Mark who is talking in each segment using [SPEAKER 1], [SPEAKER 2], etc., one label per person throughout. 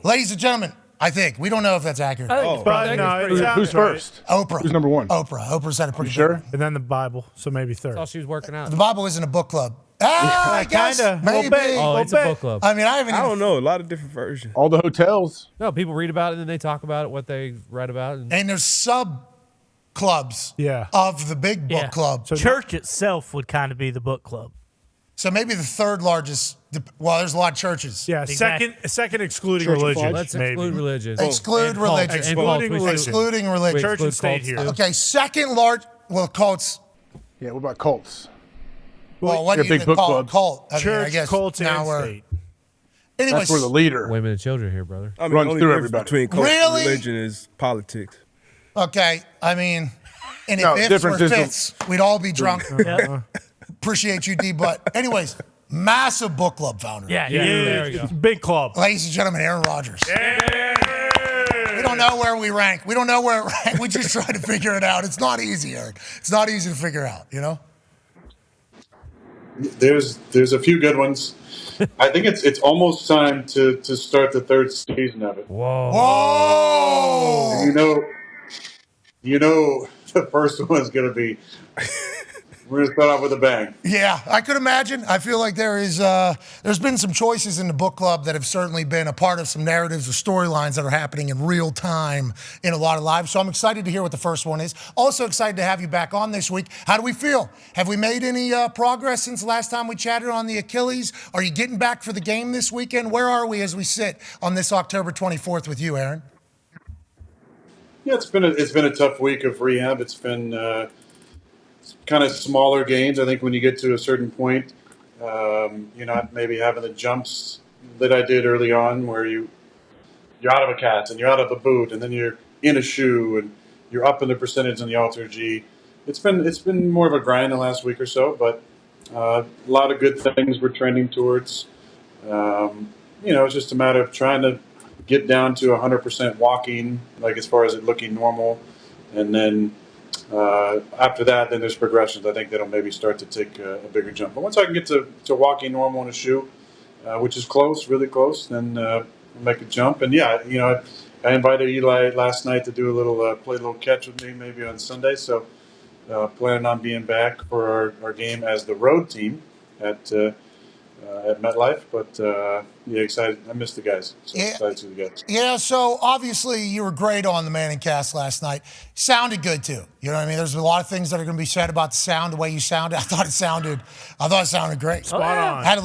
[SPEAKER 1] Ladies and gentlemen, I think. We don't know if that's accurate.
[SPEAKER 2] Who's first?
[SPEAKER 1] Oprah.
[SPEAKER 2] Who's number one?
[SPEAKER 1] Oprah's had a pretty
[SPEAKER 2] sure?
[SPEAKER 3] And then the Bible, so maybe third.
[SPEAKER 4] That's all she was working out.
[SPEAKER 1] The Bible isn't a book club. I guess.
[SPEAKER 3] Kinda.
[SPEAKER 1] Maybe.
[SPEAKER 4] Oh, it's a book club.
[SPEAKER 1] I mean, I
[SPEAKER 5] don't know. A lot of different versions.
[SPEAKER 2] All the hotels.
[SPEAKER 4] No, people read about it and then they talk about it, what they read about.
[SPEAKER 1] And there's sub-clubs of the big book club.
[SPEAKER 6] So church itself would kind of be the book club.
[SPEAKER 1] So maybe the third largest. Well, there's a lot of churches.
[SPEAKER 3] Yeah, second excluding
[SPEAKER 1] Church of
[SPEAKER 3] religion.
[SPEAKER 1] Fudge.
[SPEAKER 4] Let's
[SPEAKER 3] maybe.
[SPEAKER 4] exclude religion.
[SPEAKER 1] Exclude religion. Excluding religion.
[SPEAKER 3] Church and state here.
[SPEAKER 1] Okay, second large. Well, cults.
[SPEAKER 2] Yeah, what about cults?
[SPEAKER 1] Well, what do you
[SPEAKER 2] big book
[SPEAKER 1] call
[SPEAKER 2] clubs.
[SPEAKER 1] cult? I mean,
[SPEAKER 3] Church,
[SPEAKER 1] I guess
[SPEAKER 3] cults,
[SPEAKER 1] now
[SPEAKER 3] and
[SPEAKER 1] we're.
[SPEAKER 3] state.
[SPEAKER 1] Anyways,
[SPEAKER 2] That's where the leader.
[SPEAKER 4] Women and children here, brother.
[SPEAKER 5] I mean,
[SPEAKER 2] runs
[SPEAKER 5] the only
[SPEAKER 2] through
[SPEAKER 5] difference
[SPEAKER 2] everybody.
[SPEAKER 5] between cult
[SPEAKER 1] Really?
[SPEAKER 5] and religion is politics.
[SPEAKER 1] Okay, I mean, and
[SPEAKER 2] No,
[SPEAKER 1] if ifs
[SPEAKER 2] difference
[SPEAKER 1] were
[SPEAKER 2] is the-
[SPEAKER 1] fits, we'd all be drunk. Appreciate you, D. But anyways, massive book club founder.
[SPEAKER 6] Yeah,
[SPEAKER 4] there we go.
[SPEAKER 3] Big club.
[SPEAKER 1] Ladies and gentlemen, Aaron Rodgers. We don't know where we rank. We don't know where it rank. We just try to figure it out. It's not easy, Aaron. It's not easy to figure out, you know?
[SPEAKER 7] There's a few good ones. I think it's almost time to start the third season of it.
[SPEAKER 1] Whoa!
[SPEAKER 7] You know the first one's gonna be. We're gonna start off with a bang.
[SPEAKER 1] Yeah, I could imagine. I feel like there's been some choices in the book club that have certainly been a part of some narratives or storylines that are happening in real time in a lot of lives. So I'm excited to hear what the first one is. Also excited to have you back on this week. How do we feel? Have we made any progress since the last time we chatted on the Achilles? Are you getting back for the game this weekend? Where are we as we sit on this October 24th with you, Aaron?
[SPEAKER 7] Yeah, it's been a tough week of rehab. It's been kind of smaller gains. I think when you get to a certain point, you're not maybe having the jumps that I did early on, where you're out of a cast and you're out of a boot, and then you're in a shoe and you're up in the percentage in the Alter G. It's been more of a grind the last week or so, but a lot of good things we're trending towards. It's just a matter of trying to get down to 100% walking, like as far as it looking normal, and then after that, then there's progressions. I think that'll maybe start to take a bigger jump. But once I can get to walking normal in a shoe, which is close, really close, then we'll make a jump. And yeah, I invited Eli last night to do play a little catch with me maybe on Sunday. So planning on being back for our game as the road team at MetLife. But yeah, excited. I missed the guys. So excited to see the guys.
[SPEAKER 1] Yeah, so obviously you were great on the ManningCast last night. Sounded good too. You know what I mean? There's a lot of things that are going to be said about the sound, the way you sounded. I thought it sounded great.
[SPEAKER 3] Spot on.
[SPEAKER 1] Had a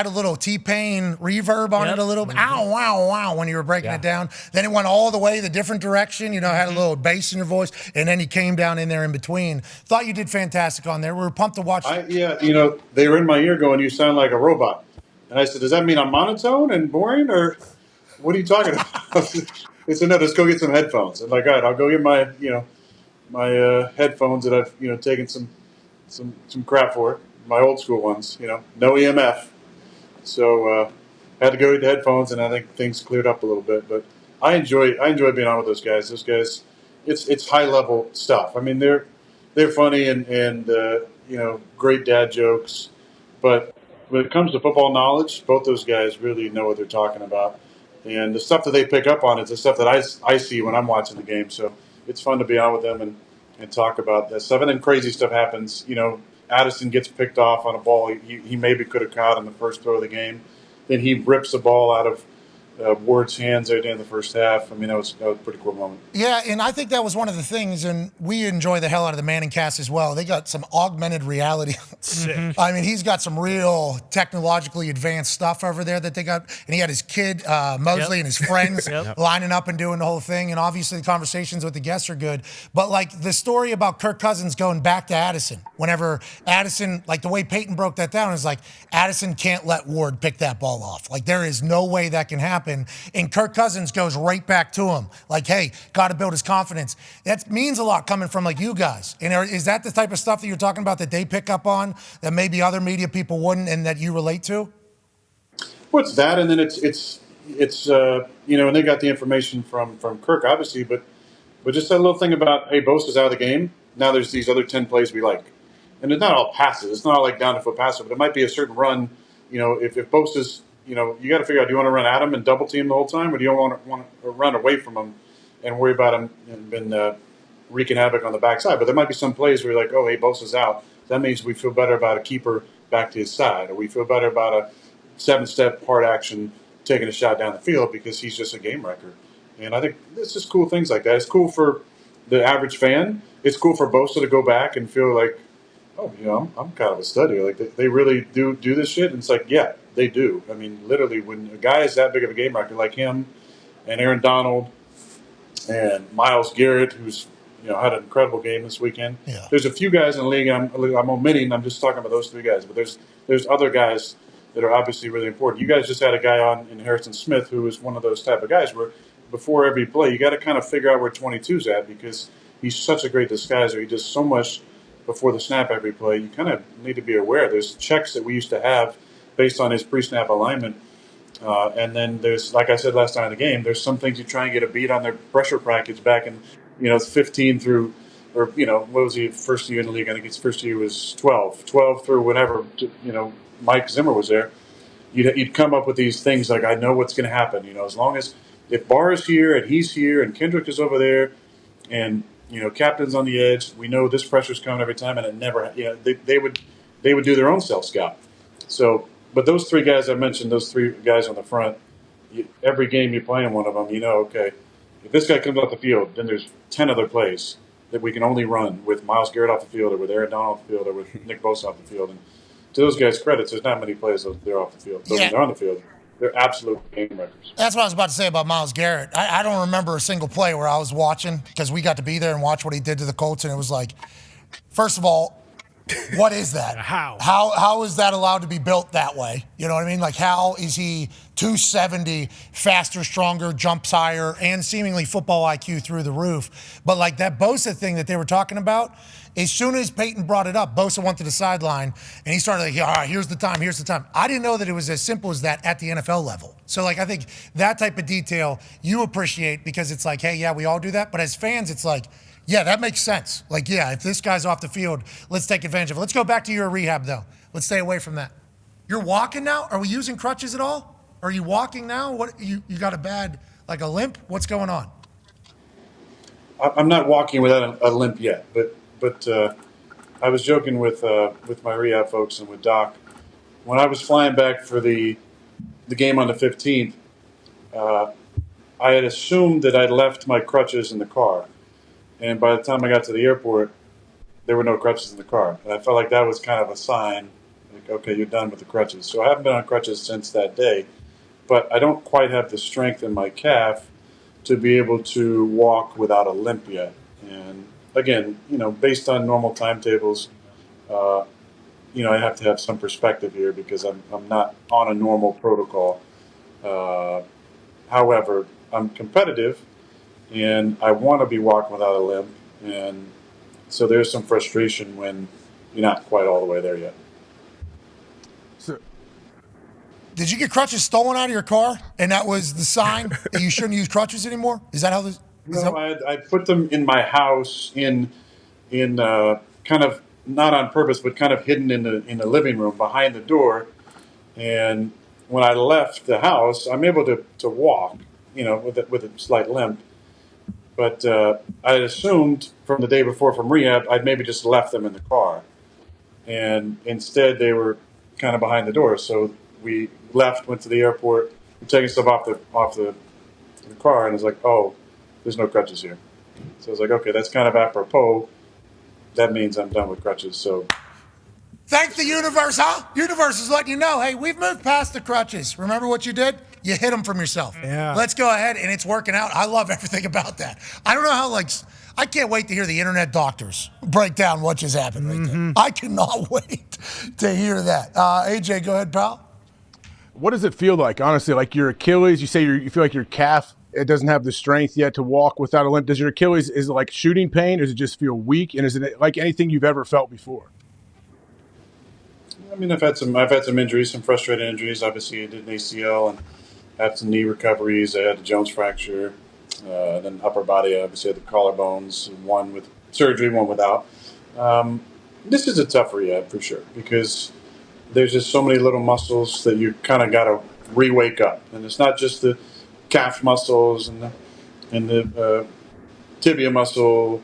[SPEAKER 1] little T-Pain reverb on it a little bit. Ow, wow, wow, when you were breaking it down. Then it went all the way the different direction. Had a little bass in your voice, and then he came down in there in between. Thought you did fantastic on there. We were pumped to watch.
[SPEAKER 7] They were in my ear going, "You sound like a robot." And I said, "Does that mean I'm monotone and boring, or what are you talking about?" They said, "No, just go get some headphones." I'm like, "All right, I'll go get my headphones that I've taken some crap for, my old school ones, no EMF." So had to go get the headphones, and I think things cleared up a little bit. But I enjoy being on with those guys. Those guys, it's high level stuff. I mean, they're funny and great dad jokes, but when it comes to football knowledge, both those guys really know what they're talking about. And the stuff that they pick up on is the stuff that I see when I'm watching the game. So it's fun to be on with them and talk about that stuff. And then crazy stuff happens. Addison gets picked off on a ball he maybe could have caught on the first throw of the game. Then he rips the ball out of Ward's hands right in the first half. I mean, that was a pretty cool moment.
[SPEAKER 1] Yeah, and I think that was one of the things, and we enjoy the hell out of the ManningCast as well. They got some augmented reality.
[SPEAKER 3] Sick.
[SPEAKER 1] I mean, he's got some real technologically advanced stuff over there that they got. And he had his kid, Mosley, and his friends lining up and doing the whole thing. And obviously the conversations with the guests are good. But, like, the story about Kirk Cousins going back to Addison, whenever Addison, like the way Peyton broke that down is like, Addison can't let Ward pick that ball off. Like, there is no way that can happen. And Kirk Cousins goes right back to him. Like, hey, got to build his confidence. That means a lot coming from, like, you guys. And is that the type of stuff that you're talking about that they pick up on that maybe other media people wouldn't and that you relate to?
[SPEAKER 7] Well, it's that, and then it's and they got the information from Kirk, obviously, but just that little thing about, hey, Bosa's out of the game. Now there's these other 10 plays we like. And it's not all passes. It's not all like down-the-foot passes, but it might be a certain run. If Bosa's you got to figure out, do you want to run at him and double team the whole time, or do you want to run away from him and worry about him and wreaking havoc on the backside? But there might be some plays where you're like, oh, hey, Bosa's out. That means we feel better about a keeper back to his side, or we feel better about a 7-step hard action taking a shot down the field because he's just a game wrecker. And I think it's just cool things like that. It's cool for the average fan. It's cool for Bosa to go back and feel like, oh, I'm kind of a study. Like they really do this shit. And it's like, yeah, they do. I mean, literally, when a guy is that big of a game wrecker like him and Aaron Donald and Myles Garrett, who's had an incredible game this weekend.
[SPEAKER 1] Yeah.
[SPEAKER 7] There's a few guys in the league I'm omitting. I'm just talking about those 3 guys. But there's other guys that are obviously really important. You guys just had a guy on in Harrison Smith who was one of those type of guys where before every play, you got to kind of figure out where 22's at because he's such a great disguiser. He does so much before the snap every play. You kind of need to be aware. There's checks that we used to have based on his pre-snap alignment. And then there's, like I said last night in the game, there's some things you try and get a beat on their pressure package back in, 15 through, or, what was he first year in the league? I think his first year was 12 through whenever, Mike Zimmer was there. You'd come up with these things like, I know what's going to happen, as long as if Barr is here and he's here and Kendrick is over there and, captain's on the edge, we know this pressure's coming every time, and it never, they would do their own self-scout. So, but those 3 guys I mentioned, those 3 guys on the front, every game you play in one of them, okay, if this guy comes off the field, then there's 10 other plays that we can only run with Myles Garrett off the field or with Aaron Donald off the field or with Nick Bosa off the field. And to those guys' credits, there's not many plays that they're off the field. So when they're on the field, they're absolute game wreckers.
[SPEAKER 1] That's what I was about to say about Myles Garrett. I don't remember a single play where I was watching because we got to be there and watch what he did to the Colts, and it was like, first of all, what is that? How is that allowed to be built that way? You know what I mean? Like, how is he 270, faster, stronger, jumps higher, and seemingly football IQ through the roof? But like that Bosa thing that they were talking about, as soon as Peyton brought it up, Bosa went to the sideline, and he started like, all right, here's the time. I didn't know that it was as simple as that at the NFL level. So, like, I think that type of detail you appreciate because it's like, hey, yeah, we all do that. But as fans, it's like, yeah, that makes sense. Like, yeah, if this guy's off the field, let's take advantage of it. Let's go back to your rehab, though. Let's stay away from that. You're walking now? Are we using crutches at all? Are you walking now? What you got a limp? What's going on?
[SPEAKER 7] I'm not walking without a limp yet, but I was joking with my rehab folks and with Doc. When I was flying back for the game on the 15th, I had assumed that I'd left my crutches in the car. And by the time I got to the airport, there were no crutches in the car. And I felt like that was kind of a sign, like, okay, you're done with the crutches. So I haven't been on crutches since that day. But I don't quite have the strength in my calf to be able to walk without a limp yet. And again, based on normal timetables, I have to have some perspective here because I'm not on a normal protocol. However, I'm competitive, and I want to be walking without a limp. And so there's some frustration when you're not quite all the way there yet.
[SPEAKER 1] Did you get crutches stolen out of your car, and that was the sign that you shouldn't use crutches anymore? Is that how this?
[SPEAKER 7] No, I put them in my house in kind of not on purpose, but kind of hidden in the living room behind the door. And when I left the house, I'm able to walk, with a slight limp. But I had assumed from the day before from rehab, I'd maybe just left them in the car, and instead they were kind of behind the door. So we left, went to the airport, we're taking stuff off the car, and it's like, oh, there's no crutches here. So I was like, okay, that's kind of apropos. That means I'm done with crutches. So
[SPEAKER 1] thank the universe, huh? Universe is letting you know, hey, we've moved past the crutches. Remember what you did? You hid them from yourself.
[SPEAKER 3] Yeah.
[SPEAKER 1] Let's go ahead, and it's working out. I love everything about that. I don't know how, I can't wait to hear the internet doctors break down what just happened right there. I cannot wait to hear that. AJ, go ahead, pal.
[SPEAKER 2] What does it feel like, honestly? Like your Achilles, you say you feel like your calf, it doesn't have the strength yet to walk without a limp. Does your Achilles, is it like shooting pain, or does it just feel weak? And is it like anything you've ever felt before?
[SPEAKER 7] I mean, I've had some injuries, some frustrating injuries. Obviously, I did an ACL and had some knee recoveries. I had a Jones fracture, then upper body. I obviously had the collarbones, one with surgery, one without. This is a tough rehab for sure because there's just so many little muscles that you kind of got to re-wake up. And it's not just the calf muscles and the tibia muscles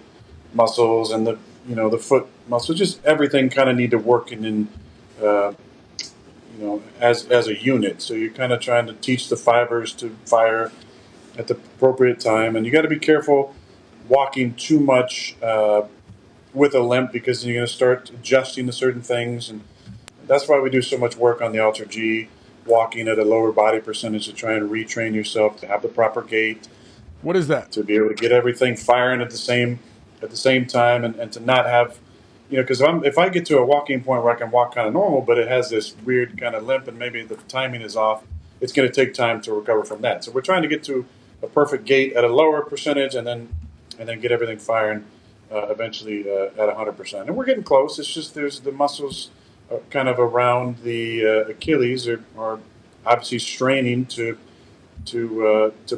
[SPEAKER 7] and the foot muscles. Just everything kind of need to work in as a unit. So you're kind of trying to teach the fibers to fire at the appropriate time, and you got to be careful walking too much with a limp, because you're going to start adjusting to certain things, and that's why we do so much work on the Ultra G, walking at a lower body percentage to try and retrain yourself to have the proper gait.
[SPEAKER 2] What is that?
[SPEAKER 7] To be able to get everything firing at the same time, and to not have, because if I get to a walking point where I can walk kind of normal, but it has this weird kind of limp and maybe the timing is off, it's going to take time to recover from that. So we're trying to get to a perfect gait at a lower percentage, and then get everything firing eventually at 100%. And we're getting close. It's just there's the muscles kind of around the Achilles are obviously straining to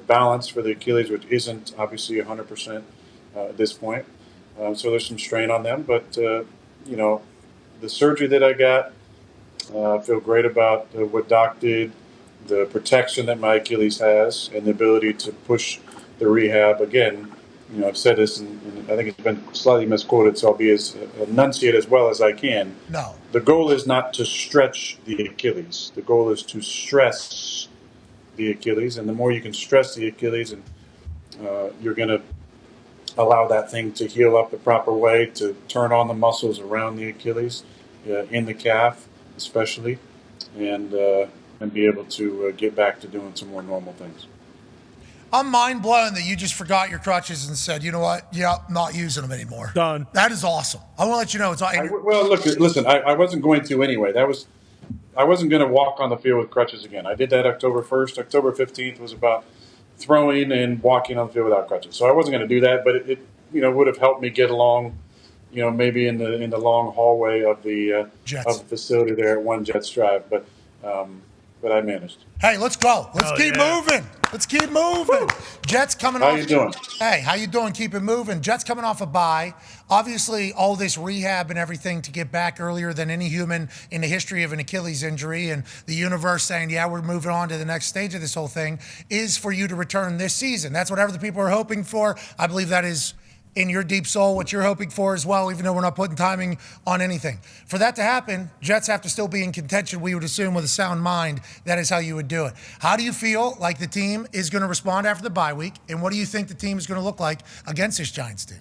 [SPEAKER 7] balance for the Achilles, which isn't obviously 100% at this point. So there's some strain on them. But, the surgery that I got, I feel great about what Doc did, the protection that my Achilles has, and the ability to push the rehab. Again, I've said this, and I think it's been slightly misquoted, so I'll be as enunciate as well as I can.
[SPEAKER 1] No.
[SPEAKER 7] The goal is not to stretch the Achilles. The goal is to stress the Achilles, and the more you can stress the Achilles, and you're going to allow that thing to heal up the proper way, to turn on the muscles around the Achilles, in the calf especially, and be able to get back to doing some more normal things.
[SPEAKER 1] I'm mind blown that you just forgot your crutches and said, you know what? Yeah, not using them anymore.
[SPEAKER 3] Done.
[SPEAKER 1] That is awesome. I want to let you know it's all.
[SPEAKER 7] Listen. I wasn't going to anyway. I wasn't going to walk on the field with crutches again. I did that October 1st. October 15th was about throwing and walking on the field without crutches. So I wasn't going to do that, but it would have helped me get along, maybe in the long hallway of the facility there at One Jets Drive. But I managed.
[SPEAKER 1] Hey, let's go. Let's keep moving. Let's keep moving. Jets coming off.
[SPEAKER 7] How you doing?
[SPEAKER 1] Hey, how you doing? Keep it moving. Jets coming off a bye. Obviously, all this rehab and everything to get back earlier than any human in the history of an Achilles injury, and the universe saying, yeah, we're moving on to the next stage of this whole thing, is for you to return this season. That's what other people are hoping for. I believe that is in your deep soul what you're hoping for as well, even though we're not putting timing on anything. For that to happen, Jets have to still be in contention, we would assume, with a sound mind. That is how you would do it. How do you feel like the team is going to respond after the bye week, and what do you think the team is going to look like against this Giants team?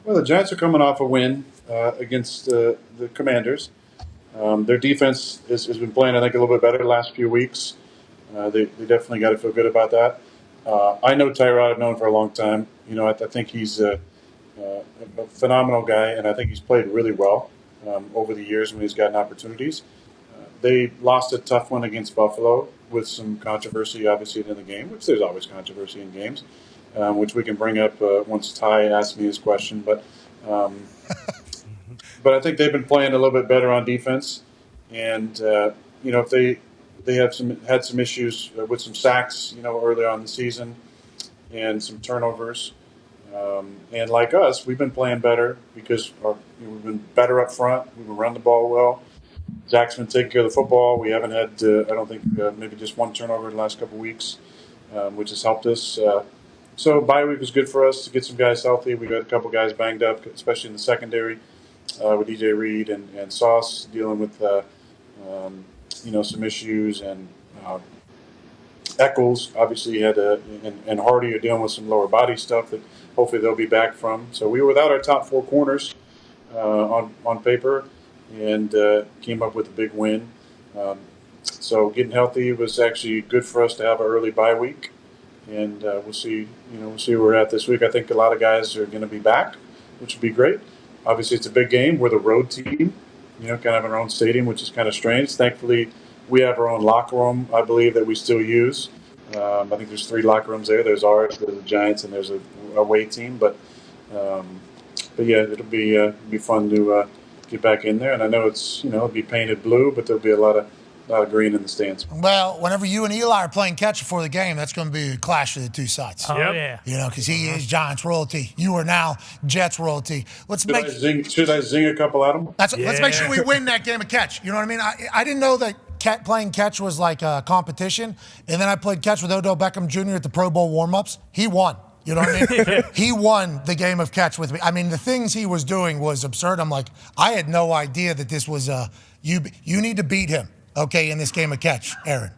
[SPEAKER 7] Well, the Giants are coming off a win against the Commanders. Their defense has been playing, I think, a little bit better the last few weeks. They definitely got to feel good about that. I know Tyrod. I've known for a long time. I think he's a phenomenal guy, and I think he's played really well over the years when he's gotten opportunities. They lost a tough one against Buffalo with some controversy, obviously, in the game, which there's always controversy in games, which we can bring up once Ty asks me his question. But I think they've been playing a little bit better on defense, and if they had some issues with some sacks, early on in the season, and some turnovers. And like us, we've been playing better because we've been better up front. We've been running the ball well. Zach's been taking care of the football. We haven't had, I don't think, maybe just one turnover in the last couple of weeks, which has helped us. So bye week was good for us to get some guys healthy. We got a couple guys banged up, especially in the secondary with DJ Reed and Sauce dealing with some issues, and Eccles obviously had and Hardy are dealing with some lower body stuff that hopefully they'll be back from. So we were without our top four corners on paper, and came up with a big win. So getting healthy was actually good for us to have an early bye week, and we'll see where we're at this week. I think a lot of guys are going to be back, which would be great. Obviously, it's a big game. We're the road team. Kind of in our own stadium, which is kind of strange. Thankfully, we have our own locker room, I believe, that we still use. I think there's 3 locker rooms there. There's ours, there's the Giants, and there's a away team. But yeah, it'll be fun to get back in there. And I know it'll be painted blue, but there'll be a lot of green in the stands.
[SPEAKER 1] Well, whenever you and Eli are playing catch before the game, that's going to be a clash of the two sides.
[SPEAKER 6] Oh, yeah.
[SPEAKER 1] Because he is Giants royalty. You are now Jets royalty.
[SPEAKER 7] Should I zing a couple at him?
[SPEAKER 1] Let's make sure we win that game of catch. You know what I mean? I didn't know that playing catch was like a competition, and then I played catch with Odell Beckham Jr. at the Pro Bowl warm-ups. He won. You know what I mean? He won the game of catch with me. I mean, the things he was doing was absurd. I'm like, I had no idea that this was you need to beat him, okay, in this game of catch, Aaron.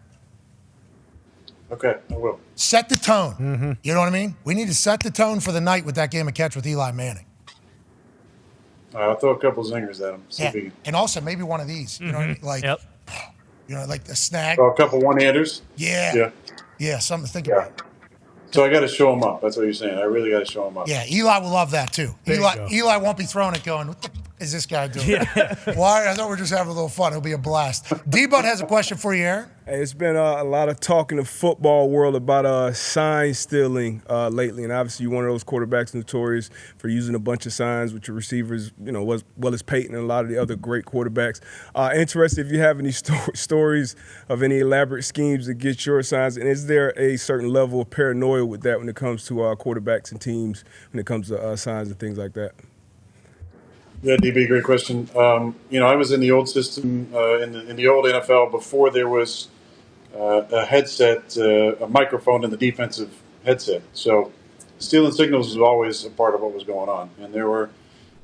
[SPEAKER 7] Okay, I will.
[SPEAKER 1] Set the tone. Mm-hmm. You know what I mean? We need to set the tone for the night with that game of catch with Eli Manning.
[SPEAKER 7] I'll throw a couple zingers at him. See if he can.
[SPEAKER 1] And also maybe one of these. You know what I mean? Like, you know, like the snag.
[SPEAKER 7] Oh, a couple one-handers?
[SPEAKER 1] Yeah. Yeah, something to think about.
[SPEAKER 7] So I got to show him up. That's what you're saying. I really got to show him up.
[SPEAKER 1] Yeah, Eli will love that too. Eli won't be throwing it going, what the is this guy doing? Why? I thought we were just having a little fun. It'll be a blast. D-Bud has a question for you, Aaron.
[SPEAKER 5] Hey, it's been a lot of talk in the football world about sign stealing lately, and obviously you're one of those quarterbacks notorious for using a bunch of signs with your receivers, you know, as well as Peyton and a lot of the other great quarterbacks. Interested if you have any stories of any elaborate schemes to get your signs, and is there a certain level of paranoia with that when it comes to quarterbacks and teams, when it comes to signs and things like that?
[SPEAKER 7] Yeah, DB, great question. You know, I was in the old system, in the old NFL before there was a headset, a microphone in the defensive headset. So stealing signals was always a part of what was going on. And there were,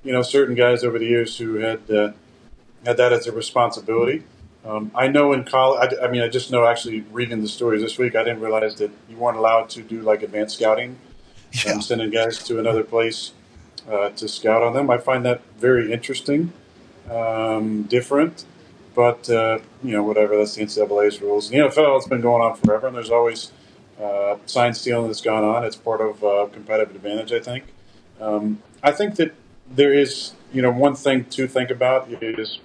[SPEAKER 7] you know, certain guys over the years who had that as a responsibility. I know in college, I just know actually reading the stories this week, I didn't realize that you weren't allowed to do like advanced scouting, sending guys to another place to scout on them. I find that very interesting, different, but, you know, whatever, that's the NCAA's rules. In the NFL, it's been going on forever, and there's always sign stealing that's gone on. It's part of competitive advantage, I think. I think that there is, you know, one thing to think about is,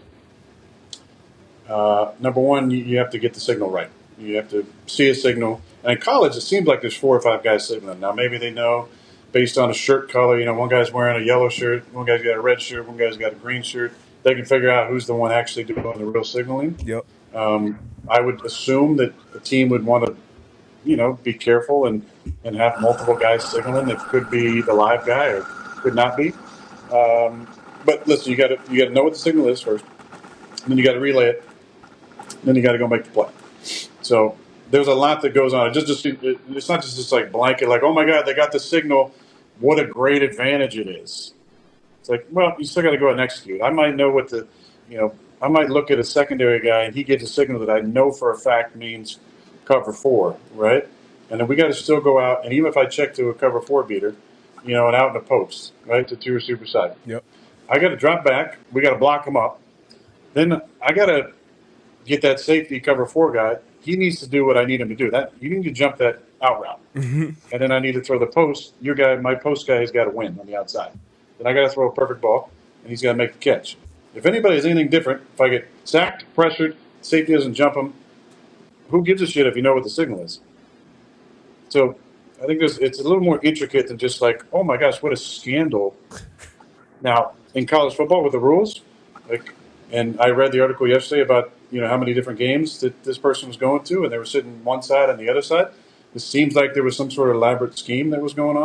[SPEAKER 7] number one, you have to get the signal right. You have to see a signal. And in college, it seems like there's 4 or 5 guys signaling. Now, maybe they know based on a shirt color, you know, one guy's wearing a yellow shirt, one guy's got a red shirt, one guy's got a green shirt. They can figure out who's the one actually doing the real signaling.
[SPEAKER 5] Yep.
[SPEAKER 7] I would assume that the team would want to, you know, be careful and have multiple guys signaling. It could be the live guy or could not be. But listen, you got to know what the signal is first, and then you got to relay it, and then you got to go make the play. So there's a lot that goes on. It's not just this like blanket, like, oh my God, they got the signal. What a great advantage it is. It's like, well, you still got to go out and execute. I might know what I might look at a secondary guy and he gets a signal that I know for a fact means cover 4, right? And then we got to still go out, and even if I check to a cover 4 beater, you know, and out in the post, right, to 2 receiver side.
[SPEAKER 5] Yep.
[SPEAKER 7] I got to drop back. We got to block him up. Then I got to get that safety cover 4 guy. He needs to do what I need him to do. That you need to jump that out route, and then I need to throw the post. My post guy has got to win on the outside. Then I got to throw a perfect ball, and he's got to make the catch. If anybody has anything different, if I get sacked, pressured, safety doesn't jump him, who gives a shit if you know what the signal is? So I think it's a little more intricate than just like, oh my gosh, what a scandal. Now in college football with the rules, and I read the article yesterday about, you know, how many different games that this person was going to, and they were sitting one side and the other side. It seems like there was some sort of elaborate scheme that was going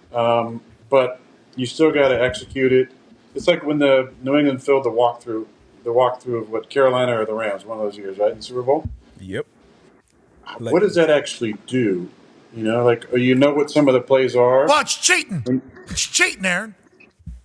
[SPEAKER 7] on, but you still got to execute it. It's like when the New England filled the walkthrough of what, Carolina or the Rams, one of those years, right, in the Super Bowl.
[SPEAKER 5] Yep.
[SPEAKER 7] What does that actually do? You know, like, you know what some of the plays are.
[SPEAKER 1] Well, it's cheating. It's cheating, Aaron.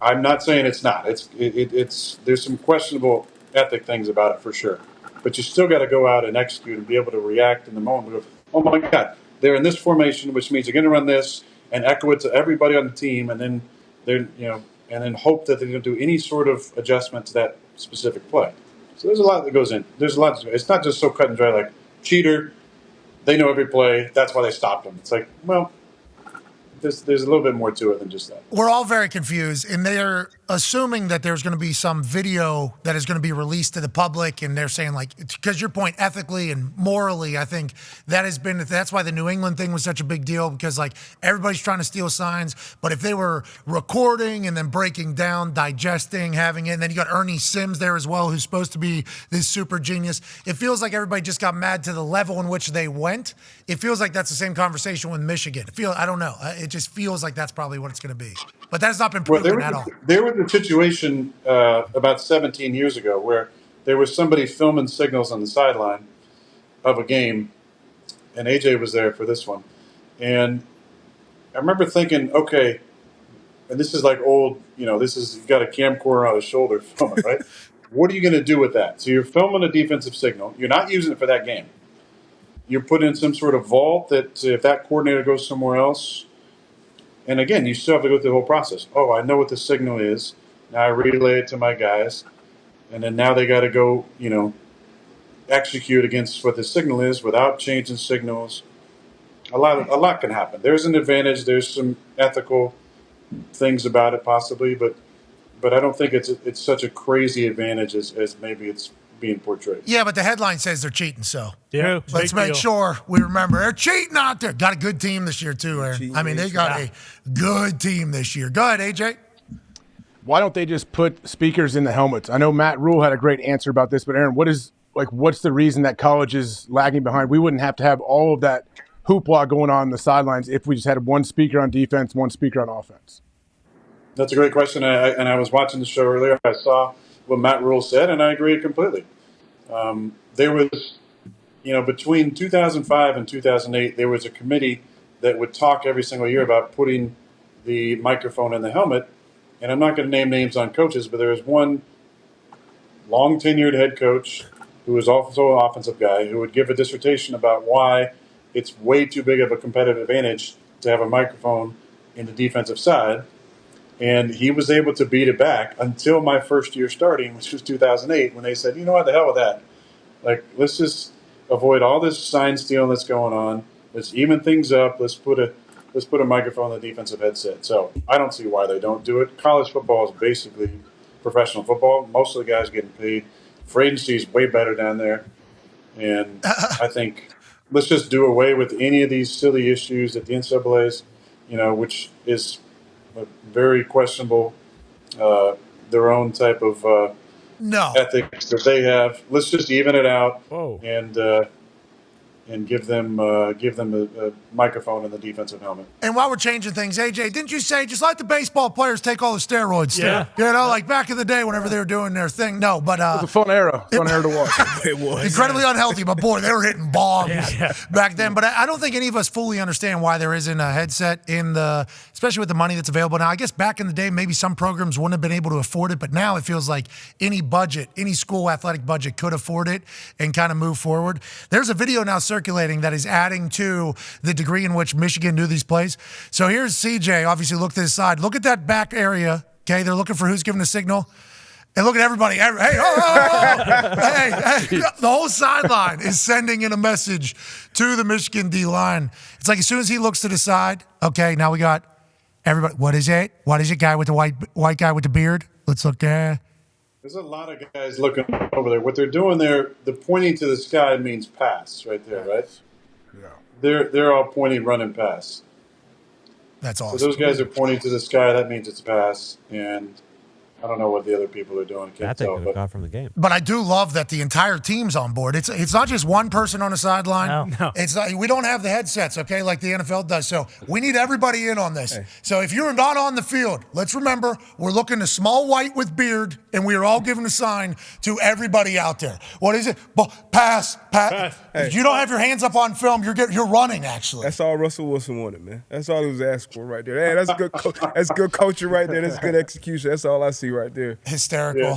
[SPEAKER 7] I'm not saying it's not. It's there's some questionable ethic things about it for sure, but you still got to go out and execute and be able to react in the moment. Oh my God, they're in this formation, which means you're going to run this and echo it to everybody on the team, and then and then hope that they're going to do any sort of adjustment to that specific play. So there's a lot that goes in. There's a lot. It's not just so cut and dry like cheater. They know every play. That's why they stopped him. It's like, well, there's a little bit more to it than just that.
[SPEAKER 1] We're all very confused, and they're assuming that there's going to be some video that is going to be released to the public, and they're saying, like, because your point, ethically and morally, I think that's why the New England thing was such a big deal, because, like, everybody's trying to steal signs, but if they were recording and then breaking down, digesting, having it, and then you got Ernie Sims there as well, who's supposed to be this super genius, it feels like everybody just got mad to the level in which they went. It feels like that's the same conversation with Michigan. I don't know. It just feels like that's probably what it's going to be. But that's not been proven at all.
[SPEAKER 7] There was a situation about 17 years ago where there was somebody filming signals on the sideline of a game, and AJ was there for this one. And I remember thinking, okay, and this is like old, this is, you've got a camcorder on his shoulder filming, right? What are you going to do with that? So you're filming a defensive signal. You're not using it for that game. You're put in some sort of vault that if that coordinator goes somewhere else, and again, you still have to go through the whole process. Oh, I know what the signal is. Now I relay it to my guys. And then now they got to go, execute against what the signal is without changing signals. A lot can happen. There's an advantage. There's some ethical things about it possibly, but I don't think it's such a crazy advantage as maybe it's being portrayed.
[SPEAKER 1] Yeah, but the headline says they're cheating, so
[SPEAKER 3] Yeah,
[SPEAKER 1] let's make sure we remember they're cheating out there. Got a good team this year too, Aaron. I mean, they got a good team this year. Go ahead, AJ.
[SPEAKER 2] Why don't they just put speakers in the helmets? I know Matt Rule had a great answer about this, but Aaron, what's the reason that college is lagging behind? We wouldn't have to have all of that hoopla going on the sidelines if we just had one speaker on defense, one speaker on offense.
[SPEAKER 7] That's a great question. I was watching the show earlier. I saw what Matt Rule said, and I agree completely. There was, between 2005 and 2008, there was a committee that would talk every single year about putting the microphone in the helmet. And I'm not going to name names on coaches, but there was one long-tenured head coach who was also an offensive guy who would give a dissertation about why it's way too big of a competitive advantage to have a microphone in the defensive side. And he was able to beat it back until my first year starting, which was 2008, when they said, you know what, the hell with that. Like, let's just avoid all this sign stealing that's going on. Let's even things up. Let's put a microphone in the defensive headset. So I don't see why they don't do it. College football is basically professional football. Most of the guys getting paid. Free agency is way better down there. And I think let's just do away with any of these silly issues that the NCAA's, which is very questionable, their own type of ethics that they have. Let's just even it out and give them a microphone in the defensive helmet.
[SPEAKER 1] And while we're changing things, AJ, didn't you say just let the baseball players take all the steroids still?
[SPEAKER 3] Yeah.
[SPEAKER 1] Like back in the day whenever they were doing their thing. No, but
[SPEAKER 2] it was a fun era to watch.
[SPEAKER 5] It was
[SPEAKER 1] incredibly unhealthy, but boy, they were hitting bombs back then. But I don't think any of us fully understand why there isn't a headset especially with the money that's available now. I guess back in the day, maybe some programs wouldn't have been able to afford it, but now it feels like any school athletic budget could afford it and kind of move forward. There's a video now circulating that is adding to the degree in which Michigan knew these plays. So here's CJ, obviously look to his side. Look at that back area, okay? They're looking for who's giving the signal. And look at everybody. Hey, hey, the whole sideline is sending in a message to the Michigan D-line. It's like as soon as he looks to the side, okay, now we got everybody. What is it? What is it, guy with the white guy with the beard? Let's look there.
[SPEAKER 7] There's a lot of guys looking over there. What they're doing there, the pointing to the sky means pass right there, right? Yeah. They're all pointing, running pass.
[SPEAKER 1] That's awesome.
[SPEAKER 7] So those guys are pointing to the sky. That means it's a pass. And I don't know what the other people are doing. I can't tell.
[SPEAKER 4] Could have gone from the game.
[SPEAKER 1] But I do love that the entire team's on board. It's not just one person on the sideline.
[SPEAKER 6] No.
[SPEAKER 1] It's not, we don't have the headsets, okay, like the NFL does. So we need everybody in on this. So if you're not on the field, let's remember we're looking to small white with beard, and we are all giving a sign to everybody out there. What is it? Pass. If you don't have your hands up on film, you're running. Actually,
[SPEAKER 5] that's all Russell Wilson wanted, man. That's all he was asked for right there. Hey, that's good. That's good coaching right there. That's good execution. That's all I see right there.
[SPEAKER 1] Hysterical.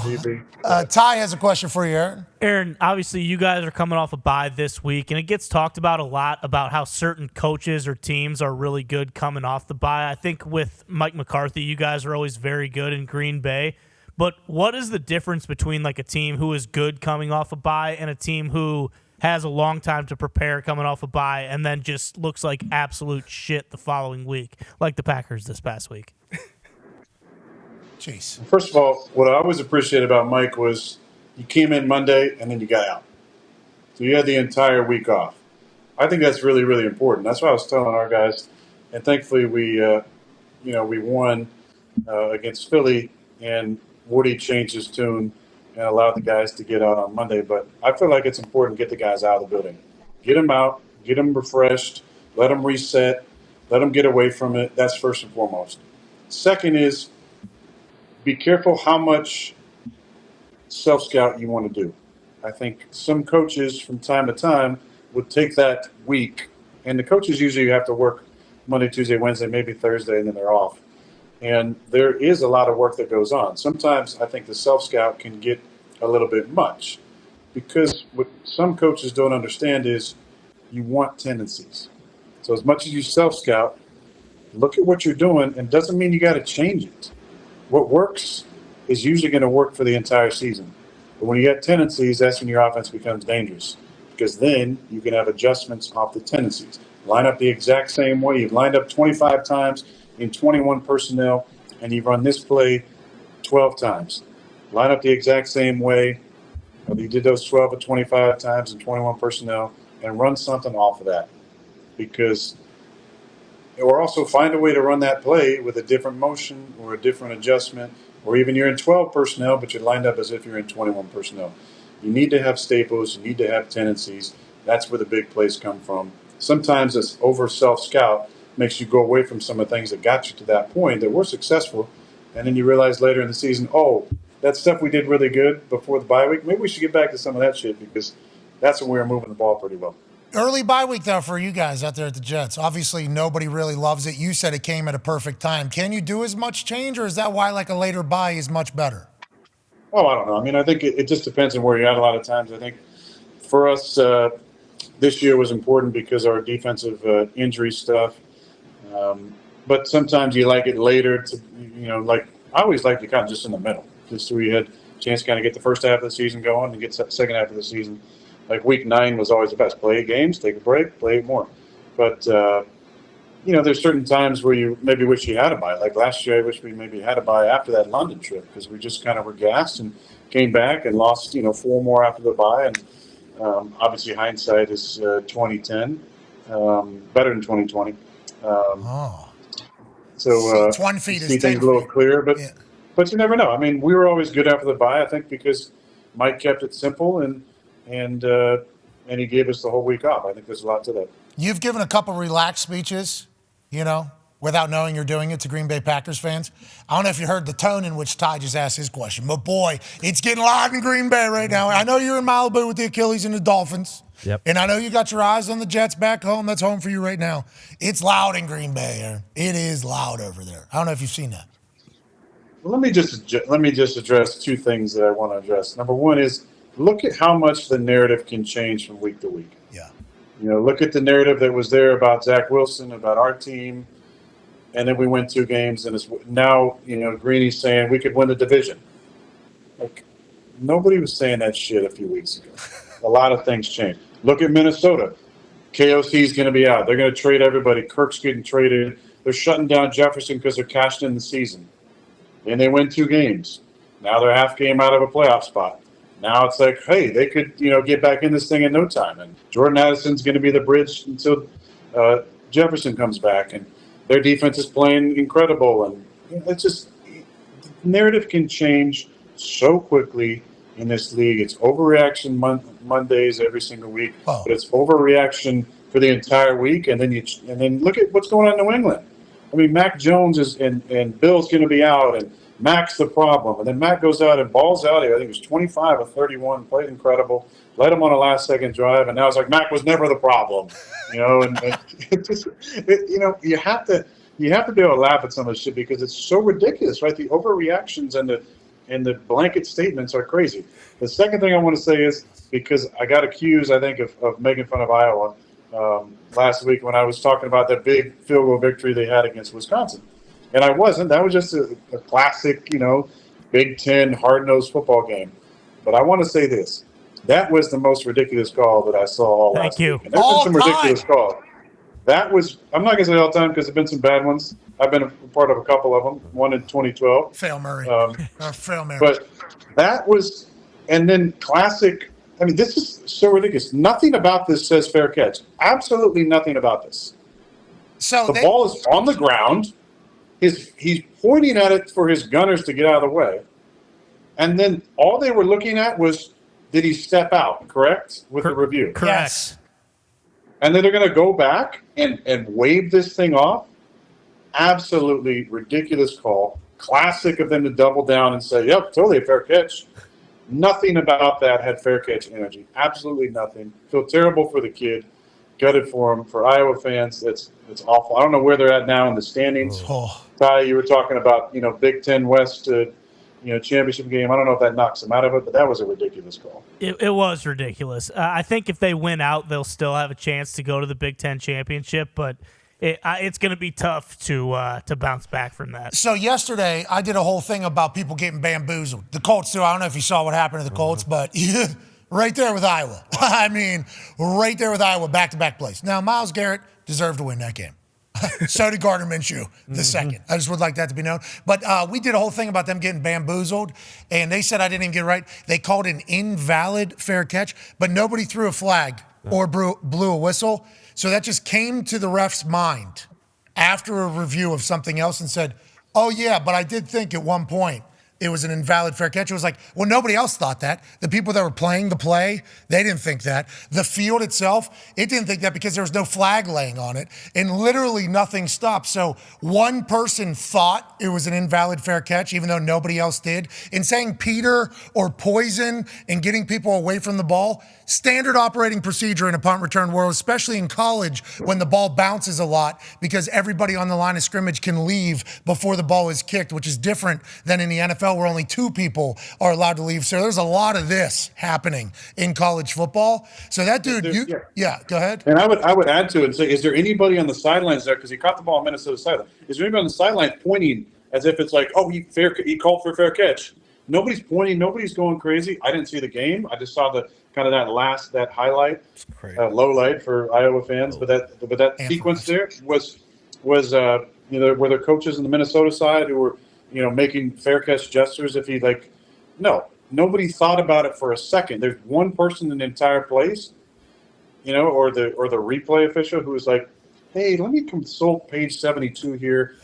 [SPEAKER 1] Ty has a question for you, Aaron.
[SPEAKER 6] Aaron, obviously you guys are coming off a bye this week, and it gets talked about a lot about how certain coaches or teams are really good coming off the bye. I think with Mike McCarthy, you guys are always very good in Green Bay. But what is the difference between like a team who is good coming off a bye and a team who has a long time to prepare coming off a bye and then just looks like absolute shit the following week, like the Packers this past week?
[SPEAKER 1] Jeez.
[SPEAKER 7] First of all, what I always appreciated about Mike was you came in Monday and then you got out. So you had the entire week off. I think that's really, really important. That's what I was telling our guys. And thankfully we won against Philly, and Woody changed his tune and allowed the guys to get out on Monday. But I feel like it's important to get the guys out of the building. Get them out, get them refreshed, let them reset, let them get away from it. That's first and foremost. Second is be careful how much self-scout you want to do. I think some coaches from time to time would take that week, and the coaches usually have to work Monday, Tuesday, Wednesday, maybe Thursday, and then they're off. And there is a lot of work that goes on. Sometimes I think the self-scout can get a little bit much, because what some coaches don't understand is you want tendencies. So as much as you self-scout, look at what you're doing, and doesn't mean you got to change it. What works is usually going to work for the entire season. But when you get tendencies, that's when your offense becomes dangerous, because then you can have adjustments off the tendencies. Line up the exact same way. You've lined up 25 times in 21 personnel, and you've run this play 12 times. Line up the exact same way. You did those 12 or 25 times in 21 personnel, and run something off of that. Because, or also find a way to run that play with a different motion or a different adjustment, or even you're in 12 personnel, but you're lined up as if you're in 21 personnel. You need to have staples. You need to have tendencies. That's where the big plays come from. Sometimes this over self-scout makes you go away from some of the things that got you to that point that were successful, and then you realize later in the season, oh, that stuff we did really good before the bye week, maybe we should get back to some of that shit, because that's when we were moving the ball pretty well.
[SPEAKER 1] Early bye week, though, for you guys out there at the Jets. Obviously, nobody really loves it. You said it came at a perfect time. Can you do as much change, or is that why like a later bye is much better?
[SPEAKER 7] Oh, I don't know. I mean, I think it just depends on where you're at a lot of times. I think for us, this year was important because of our defensive injury stuff. But sometimes you like it later to, like I always like to kind of just in the middle, just so we had a chance to kind of get the first half of the season going and get the second half of the season. Like week 9 was always the best. Play 8 games, take a break, play 8 more. But, there's certain times where you maybe wish you had a bye. Like last year, I wish we maybe had a bye after that London trip, because we just kind of were gassed and came back and lost, 4 more after the bye. And obviously hindsight is 2010, better than 2020. So
[SPEAKER 1] it's 1 feet
[SPEAKER 7] you
[SPEAKER 1] is
[SPEAKER 7] see
[SPEAKER 1] 10
[SPEAKER 7] things a little
[SPEAKER 1] feet.
[SPEAKER 7] clearer, but
[SPEAKER 1] Yeah.
[SPEAKER 7] but you never know. I mean, we were always good after the bye, I think, because Mike kept it simple and he gave us the whole week off. I think there's a lot to that.
[SPEAKER 1] You've given a couple relaxed speeches, without knowing you're doing it to Green Bay Packers fans. I don't know if you heard the tone in which Ty just asked his question, but boy, it's getting loud in Green Bay right now. I know you're in Malibu with the Achilles and the Dolphins.
[SPEAKER 4] Yep.
[SPEAKER 1] And I know you got your eyes on the Jets back home. That's home for you right now. It's loud in Green Bay, Aaron. It is loud over there. I don't know if you've seen that.
[SPEAKER 7] Well, let me just address 2 things that I want to address. Number one is look at how much the narrative can change from week to week.
[SPEAKER 1] Yeah.
[SPEAKER 7] Look at the narrative that was there about Zach Wilson, about our team, and then we win 2 games, and it's now Greeny's saying we could win the division. Like nobody was saying that shit a few weeks ago. A lot of things changed. Look at Minnesota. KOC's going to be out. They're going to trade everybody. Kirk's getting traded. They're shutting down Jefferson because they're cashed in the season. And they win 2 games. Now they're half game out of a playoff spot. Now it's like, hey, they could, get back in this thing in no time. And Jordan Addison's going to be the bridge until Jefferson comes back. And their defense is playing incredible. And it's just, the narrative can change so quickly in this league. It's overreaction Mondays every single week, but it's overreaction for the entire week. And then look at what's going on in New England. I mean, Mac Jones and Bill's going to be out, and Mac's the problem. And then Mac goes out and balls out. I think it was 25 of 31, played incredible, led him on a last-second drive, and now it's like Mac was never the problem, And it just, you have to be able to laugh at some of this shit because it's so ridiculous, right? The overreactions and the blanket statements are crazy. The second thing I want to say is, because I got accused, I think, of making fun of Iowa last week when I was talking about that big field goal victory they had against Wisconsin. And I wasn't. That was just a classic, Big Ten hard-nosed football game. But I want to say this. That was the most ridiculous call that I saw all last week. And there's been some ridiculous calls. That was, I'm not going to say all the time because there have been some bad ones. I've been a part of a couple of them, one in 2012.
[SPEAKER 1] Fail Murray. Fail Murray.
[SPEAKER 7] But that was, and then classic, I mean, this is so ridiculous. Nothing about this says fair catch. Absolutely nothing about this.
[SPEAKER 1] So
[SPEAKER 7] the ball is on the ground. He's pointing at it for his gunners to get out of the way. And then all they were looking at was, did he step out, correct, with the review?
[SPEAKER 6] Correct. Yes.
[SPEAKER 7] And then they're going to go back and wave this thing off? Absolutely ridiculous call. Classic of them to double down and say, yep, totally a fair catch. Nothing about that had fair catch energy. Absolutely nothing. Feel terrible for the kid. Gutted for him. For Iowa fans, it's awful. I don't know where they're at now in the standings.
[SPEAKER 1] Oh.
[SPEAKER 7] Ty, you were talking about, Big Ten West, championship game. I don't know if that knocks them out of it, but that was a ridiculous call.
[SPEAKER 6] It was ridiculous. I think if they win out, they'll still have a chance to go to the Big Ten championship, but it's going to be tough to bounce back from that.
[SPEAKER 1] So yesterday, I did a whole thing about people getting bamboozled. The Colts, too. I don't know if you saw what happened to the Colts, but right there with Iowa. I mean, right there with Iowa, back-to-back plays. Now, Myles Garrett deserved to win that game. So did Gardner Minshew the second. I just would like that to be known. But we did a whole thing about them getting bamboozled, and they said I didn't even get it right. They called an invalid fair catch, but nobody threw a flag or blew a whistle. So that just came to the ref's mind after a review of something else and said, oh, yeah, but I did think at one point it was an invalid fair catch. It was like, well, nobody else thought that. The people that were playing the play, they didn't think that. The field itself, it didn't think that because there was no flag laying on it. And literally nothing stopped. So one person thought it was an invalid fair catch, even though nobody else did. And saying Peter or poison and getting people away from the ball, standard operating procedure in a punt return world, especially in college when the ball bounces a lot because everybody on the line of scrimmage can leave before the ball is kicked, which is different than in the NFL where only 2 people are allowed to leave. So there's a lot of this happening in college football. So that dude, go ahead.
[SPEAKER 7] And I would add to it and say, is there anybody on the sidelines there, because he caught the ball on Minnesota's sideline, is there anybody on the sidelines pointing as if it's like, oh, he called for a fair catch? Nobody's pointing. Nobody's going crazy. I didn't see the game. I just saw the kind of that highlight, low light for Iowa fans. But that sequence there was were there coaches in the Minnesota side who were making fair catch gestures? If he nobody thought about it for a second. There's one person in the entire place, or the replay official who was like, hey, let me consult page 72 here.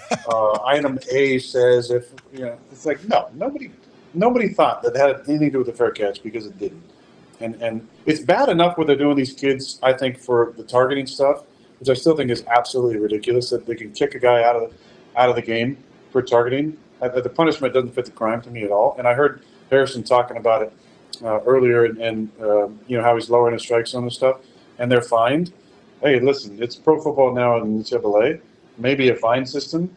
[SPEAKER 7] Item A says it's like nobody thought that had anything to do with the fair catch because it didn't. And it's bad enough what they're doing these kids, I think, for the targeting stuff, which I still think is absolutely ridiculous that they can kick a guy out of the game for targeting. The punishment doesn't fit the crime to me at all. And I heard Harrison talking about it earlier and how he's lowering his strike zone and stuff, and they're fined. Hey, listen, it's pro football now in the NCAA. Maybe a fine system,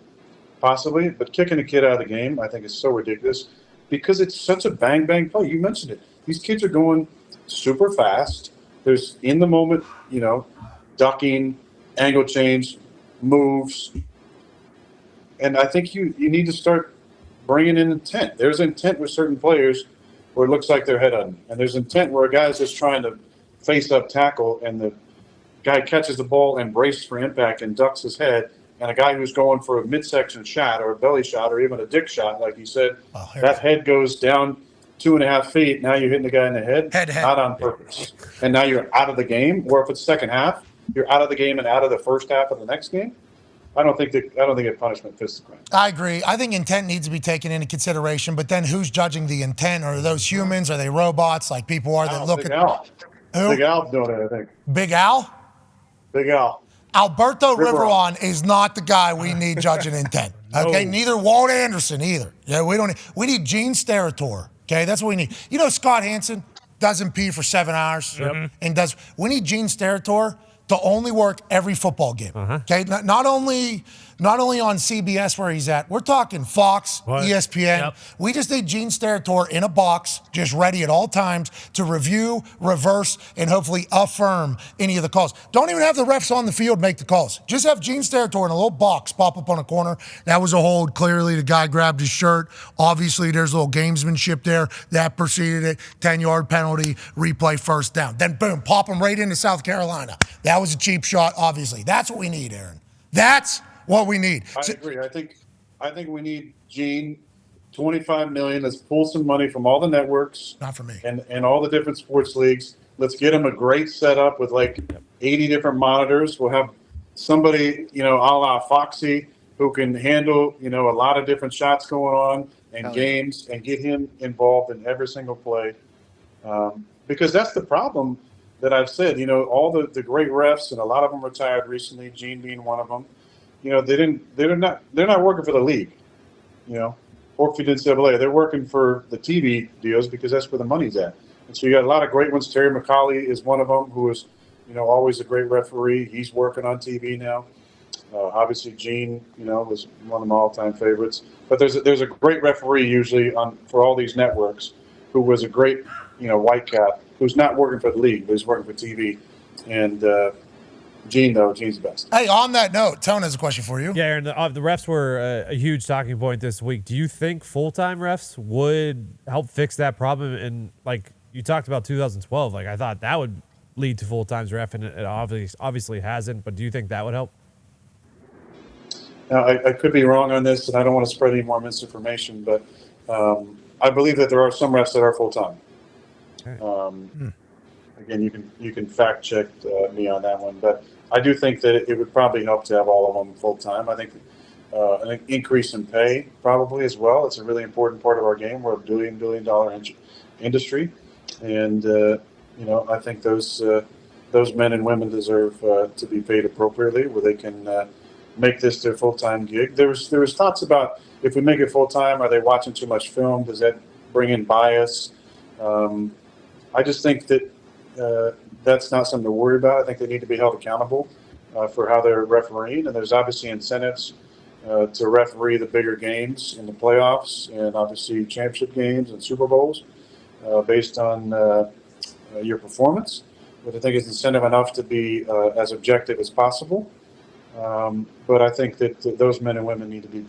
[SPEAKER 7] possibly, but kicking a kid out of the game, I think is so ridiculous because it's such a bang play. You mentioned it. These kids are going super fast. There's in the moment, ducking, angle change, moves. And I think you need to start bringing in intent. There's intent with certain players where it looks like they're head on. And there's intent where a guy's just trying to face up tackle and the guy catches the ball and braces for impact and ducks his head. And a guy who's going for a midsection shot or a belly shot or even a dick shot, like you said, that head goes down 2.5 feet. Now you're hitting the guy in the head. Not on purpose. And now you're out of the game. Or if it's second half, you're out of the game and out of the first half of the next game. I don't think a punishment fits the crime. I
[SPEAKER 1] agree. I think intent needs to be taken into consideration, but then who's judging the intent? Are those humans? Are they robots like people are that look
[SPEAKER 7] Big
[SPEAKER 1] at
[SPEAKER 7] Al.
[SPEAKER 1] Who?
[SPEAKER 7] Big Al's doing it, I think.
[SPEAKER 1] Big Al?
[SPEAKER 7] Big Al.
[SPEAKER 1] Alberto Riveron is not the guy we need judging intent. Okay, neither Walt Anderson either. Yeah, we need Gene Steratore. Okay, that's what we need. Scott Hansen doesn't pee for 7 hours and we need Gene Steratore to only work every football game. Okay, not only on CBS where he's at. We're talking Fox, ESPN. Yep. We just need Gene Steratore in a box, just ready at all times to review, reverse, and hopefully affirm any of the calls. Don't even have the refs on the field make the calls. Just have Gene Steratore in a little box pop up on a corner. That was a hold. Clearly, the guy grabbed his shirt. Obviously, there's a little gamesmanship there. That preceded it. 10-yard penalty, replay, first down. Then, boom, pop him right into South Carolina. That was a cheap shot, obviously. That's what we need, Aaron. That's what we need.
[SPEAKER 7] I agree. I think we need Gene, $25 million. Let's pull some money from all the networks.
[SPEAKER 1] Not for me.
[SPEAKER 7] And all the different sports leagues. Let's get him a great setup with like 80 different monitors. We'll have somebody, a la Foxy, who can handle, a lot of different shots going on and games and get him involved in every single play. Because that's the problem that I've said. All the great refs, and a lot of them retired recently, Gene being one of them. They're not working for the league, or work for the NCAA. They're working for the TV deals because that's where the money's at. And so you got a lot of great ones. Terry McCauley is one of them, who is, always a great referee. He's working on TV now. Obviously, Gene, was one of my all-time favorites. But there's a great referee usually for all these networks who was a great, white cap, who's not working for the league, but he's working for TV. And Gene's the best.
[SPEAKER 1] Hey, on that note, Tone has a question for you.
[SPEAKER 4] Yeah, Aaron, the refs were a huge talking point this week. Do you think full-time refs would help fix that problem? And, you talked about 2012. I thought that would lead to full-time ref, and it obviously hasn't. But do you think that would help?
[SPEAKER 7] Now, I could be wrong on this, and I don't want to spread any more misinformation, but I believe that there are some refs that are full-time.
[SPEAKER 4] Okay.
[SPEAKER 7] Again, you can fact check me on that one, but I do think that it would probably help to have all of them full-time. I think an increase in pay probably as well. It's a really important part of our game. We're a billion dollar industry, and I think those men and women deserve to be paid appropriately, where they can make this their full-time gig. There was thoughts about, if we make it full-time, are they watching too much film? Does that bring in bias? I just think that that's not something to worry about. I think they need to be held accountable for how they're refereeing, and there's obviously incentives to referee the bigger games in the playoffs and obviously championship games and Super Bowls based on your performance. But I think it's incentive enough to be as objective as possible. But I think that those men and women need to be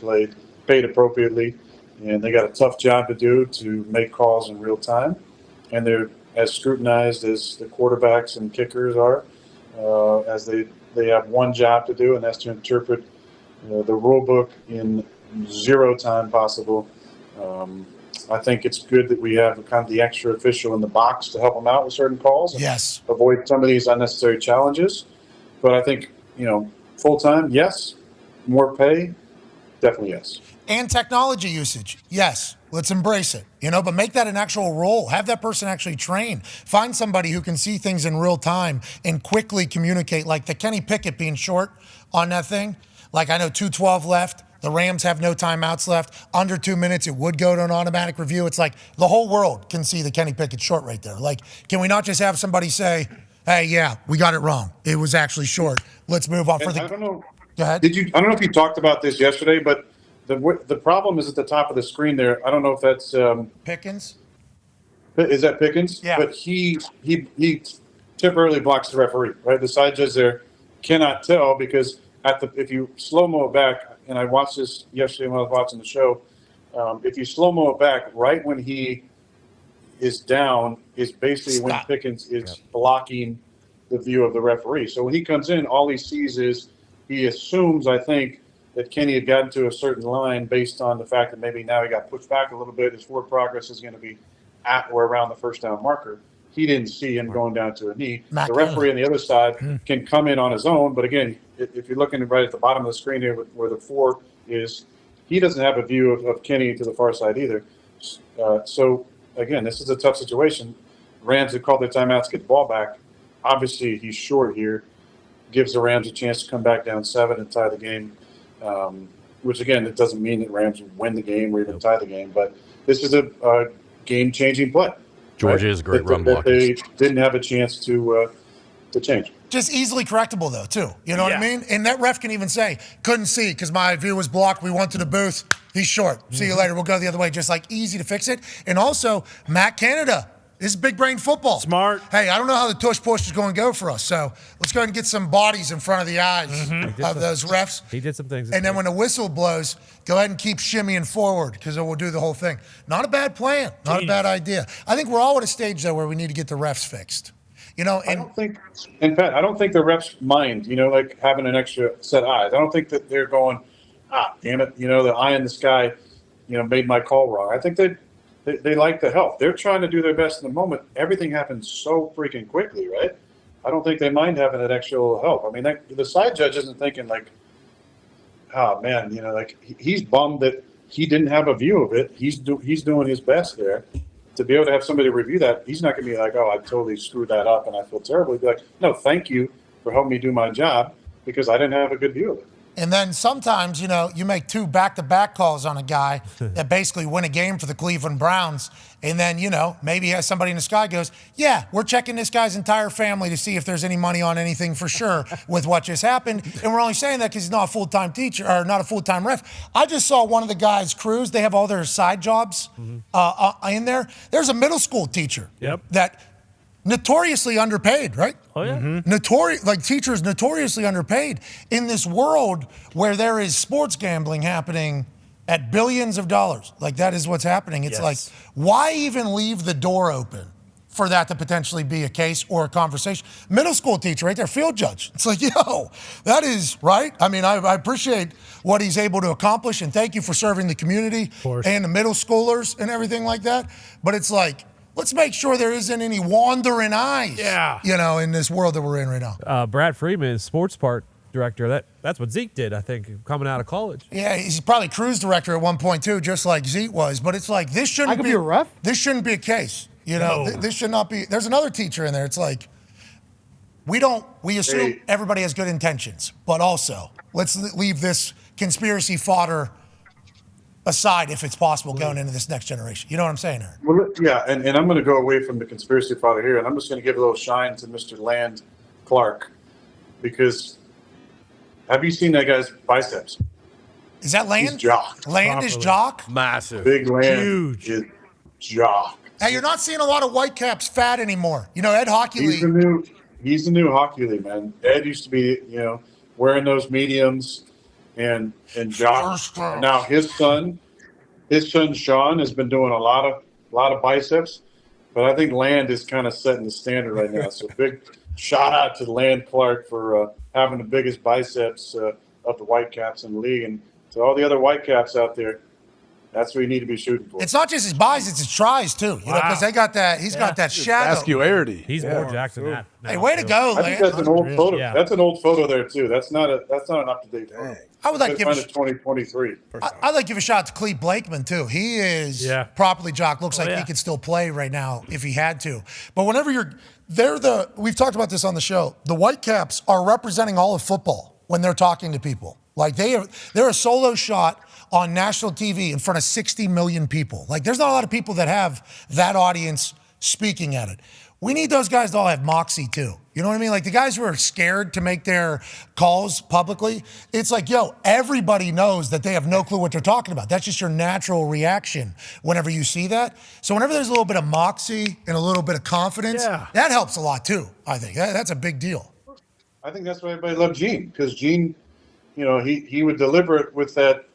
[SPEAKER 7] paid appropriately, and they got a tough job to do to make calls in real time, and they're as scrutinized as the quarterbacks and kickers are, as they have one job to do, and that's to interpret the rule book in zero time possible. I think it's good that we have kind of the extra official in the box to help them out with certain calls. And
[SPEAKER 1] Yes.
[SPEAKER 7] avoid some of these unnecessary challenges. But I think, full-time, yes. More pay, definitely yes.
[SPEAKER 1] And technology usage, yes. Let's embrace it, but make that an actual role. Have that person actually train. Find somebody who can see things in real time and quickly communicate, like the Kenny Pickett being short on that thing. I know 2:12 left. The Rams have no timeouts left. Under 2 minutes, it would go to an automatic review. It's like the whole world can see the Kenny Pickett short right there. Can we not just have somebody say, hey, yeah, we got it wrong. It was actually short. Let's move on.
[SPEAKER 7] I don't know.
[SPEAKER 1] Go ahead.
[SPEAKER 7] I don't know if you talked about this yesterday, but the problem is at the top of the screen there. I don't know if that's
[SPEAKER 1] Pickens?
[SPEAKER 7] Is that Pickens?
[SPEAKER 1] Yeah.
[SPEAKER 7] But he temporarily blocks the referee, right? The side judge there cannot tell because if you slow-mo it back, and I watched this yesterday when I was watching the show, if you slow-mo it back, right when he is down is basically when Pickens is blocking the view of the referee. So when he comes in, all he sees is he assumes, I think, that Kenny had gotten to a certain line based on the fact that maybe now he got pushed back a little bit. His forward progress is going to be at or around the first down marker. He didn't see him going down to a knee. The referee on the other side can come in on his own. But again, if you're looking right at the bottom of the screen here where the 4 is, he doesn't have a view of Kenny to the far side either. So, again, this is a tough situation. Rams have called their timeouts, get the ball back. Obviously, he's short here. Gives the Rams a chance to come back down 7 and tie the game. Which, again, it doesn't mean that Rams win the game or even tie the game. But this is a game-changing play.
[SPEAKER 8] Georgia is a great run blocker.
[SPEAKER 7] They didn't have a chance to change.
[SPEAKER 1] Just easily correctable, though, too. You know what I mean? And that ref can even say, couldn't see because my view was blocked. We went to the booth. He's short. See you later. We'll go the other way. Just easy to fix it. And also, Matt Canada. This is big brain football.
[SPEAKER 3] Smart.
[SPEAKER 1] Hey, I don't know how the tush push is going to go for us. So let's go ahead and get some bodies in front of the eyes of those refs.
[SPEAKER 4] He did some things.
[SPEAKER 1] And then when the whistle blows, go ahead and keep shimmying forward because it will do the whole thing. Not a bad plan. Not a bad idea. I think we're all at a stage, though, where we need to get the refs fixed. I
[SPEAKER 7] don't think, and Pat, I don't think the refs mind, having an extra set of eyes. I don't think that they're going, damn it, the eye in the sky, made my call wrong. I think they like the help. They're trying to do their best in the moment. Everything happens so freaking quickly, right? I don't think they mind having that extra help. I mean, the side judge isn't thinking oh man, he's bummed that he didn't have a view of it. He's doing his best there. To be able to have somebody review that, he's not going to be like, oh, I totally screwed that up and I feel terrible. He'd be like, no, thank you for helping me do my job because I didn't have a good view of it.
[SPEAKER 1] And then sometimes, you make 2 back-to-back calls on a guy that basically win a game for the Cleveland Browns. And then, maybe has somebody in the sky goes, yeah, we're checking this guy's entire family to see if there's any money on anything for sure with what just happened. And we're only saying that because he's not a full-time teacher or not a full-time ref. I just saw one of the guys' crews. They have all their side jobs in there. There's a middle school teacher that notoriously underpaid, right?
[SPEAKER 6] Oh, yeah.
[SPEAKER 1] Teachers notoriously underpaid in this world where there is sports gambling happening at billions of dollars. Like, that is what's happening. It's like, why even leave the door open for that to potentially be a case or a conversation? Middle school teacher right there, field judge. It's like, that is, right? I mean, I appreciate what he's able to accomplish, and thank you for serving the community and the middle schoolers and everything like that. But it's like, let's make sure there isn't any wandering eyes, in this world that we're in right now.
[SPEAKER 4] Brad Freeman, sports part director. That's what Zeke did, I think, coming out of college.
[SPEAKER 1] Yeah, he's probably cruise director at one point too, just like Zeke was. But it's like, this shouldn't be a ref. This shouldn't be a case. This should not be. There's another teacher in there. It's like, we assume everybody has good intentions, but also let's leave this conspiracy fodder aside if it's possible going into this next generation. You know what I'm saying, Aaron?
[SPEAKER 7] Well, yeah, and I'm going to go away from the conspiracy father here, and I'm just going to give a little shine to Mr. Land Clark, because have you seen that guy's biceps?
[SPEAKER 1] Is that Land?
[SPEAKER 7] He's jock.
[SPEAKER 1] Land is jock?
[SPEAKER 8] Massive.
[SPEAKER 7] Big Land
[SPEAKER 3] Huge.
[SPEAKER 7] is jock.
[SPEAKER 1] Now, you're not seeing a lot of Whitecaps fat anymore. Ed Hockey League.
[SPEAKER 7] He's the new Hockey League, man. Ed used to be, wearing those mediums and jock. And now his son Sean has been doing a lot of biceps, but I think Land is kind of setting the standard right now. So big shout out to Land Clark for having the biggest biceps of the Whitecaps in the league, and to all the other Whitecaps out there. That's what you need to be shooting for.
[SPEAKER 1] It's not just his buys, it's his tries too. Because they got that. He's got that shadow.
[SPEAKER 2] Vascularity.
[SPEAKER 4] He's more jacked than that.
[SPEAKER 1] Hey, way to go,
[SPEAKER 7] I think that's an old photo.
[SPEAKER 4] Yeah.
[SPEAKER 7] That's an old photo there too. That's not an up to date photo.
[SPEAKER 1] I would like to give
[SPEAKER 7] 2023.
[SPEAKER 1] I'd like to give a shout out to Cleve Blakeman too. He is properly jocked. Looks like he could still play right now if he had to. But whenever we've talked about this on the show. The Whitecaps are representing all of football when they're talking to people. Like they're a solo shot on national TV in front of 60 million people. Like, there's not a lot of people that have that audience speaking at it. We need those guys to all have moxie too. You know what I mean? Like the guys who are scared to make their calls publicly, it's like, everybody knows that they have no clue what they're talking about. That's just your natural reaction whenever you see that. So whenever there's a little bit of moxie and a little bit of confidence, that helps a lot too, I think. That's a big deal.
[SPEAKER 7] I think that's why everybody loved Gene, because Gene, he would deliver it with that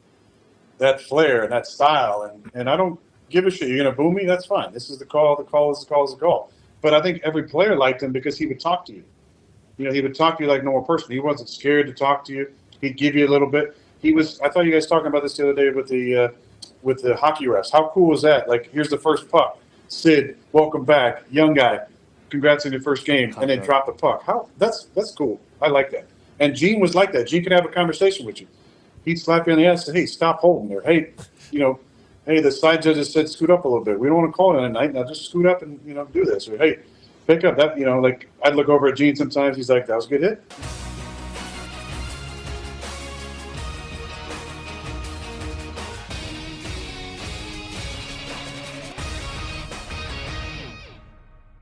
[SPEAKER 7] flair and that style. And I don't give a shit. You're going to boo me? That's fine. This is the call. The call is the call is the call. But I think every player liked him because he would talk to you. He would talk to you like a normal person. He wasn't scared to talk to you. He'd give you a little bit. I thought you guys talking about this the other day with the hockey refs. How cool is that? Like, here's the first puck. Sid, welcome back. Young guy. Congrats on your first game. And then drop the puck. That's cool. I like that. And Gene was like that. Gene could have a conversation with you. He'd slap you on the ass and say, hey, stop holding there. Hey, hey, the side judges said scoot up a little bit. We don't want to call it tonight. Now just scoot up and, do this. Or, hey, pick up that, I'd look over at Gene sometimes. He's like, that was a good hit.